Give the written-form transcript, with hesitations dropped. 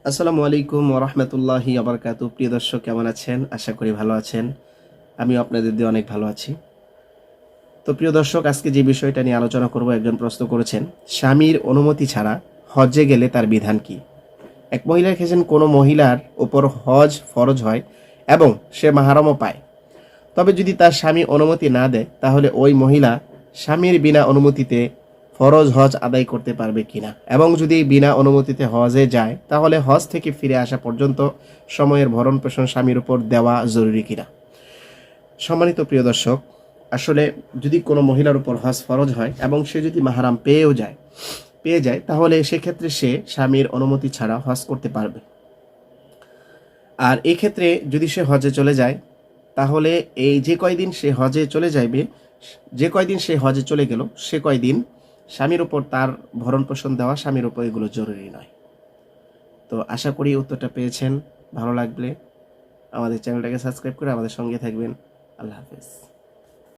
আসসালামু আলাইকুম ওয়া রাহমাতুল্লাহি ওয়া বারাকাতুহু। প্রিয় দর্শক, কেমন আছেন? আশা করি ভালো আছেন। আমিও আপনাদের দিয়ে অনেক ভালো আছি। তো প্রিয় দর্শক, আজকে যে বিষয়টা নিয়ে আলোচনা করব, একজন প্রশ্ন করেছেন, স্বামীর অনুমতি ছাড়া হজ্জে গেলে তার বিধান কি? এক মহিলা লিখেছেন, কোনো মহিলার উপর হজ ফরজ হয় এবং সে মাহরামও পায়, তবে যদি তার স্বামী অনুমতি না দেয়, তাহলে ওই মহিলা স্বামীর বিনা অনুমতিতে ফরজ হজ আদায় করতে পারবে কিনা, এবং যদি বিনা অনুমতিতে হজে যায়, তাহলে হজ থেকে ফিরে আসা পর্যন্ত সময়ের ভরণ পোষণ স্বামীর উপর দেওয়া জরুরি কিনা। সম্মানিত প্রিয় দর্শক, আসলে যদি কোনো মহিলার উপর হজ ফরজ হয় এবং সে যদি মাহরাম পেয়ে যায়, তাহলে সেক্ষেত্রে সে স্বামীর অনুমতি ছাড়া হজ করতে পারবে। আর এই ক্ষেত্রে যদি সে হজে চলে যায়, তাহলে এই যে কয়দিন সে হজে চলে যাইবে, যে কয়দিন সে হজে চলে গেল, সে কয়দিন স্বামীর উপর তার ভরণ পোষণ দেওয়া স্বামীর উপর এগুলো জরুরি নয়। তো আশা করি উত্তরটা পেয়েছেন। ভালো লাগলে আমাদের চ্যানেলটাকে সাবস্ক্রাইব করে আমাদের সঙ্গে থাকবেন। আল্লাহ হাফেজ।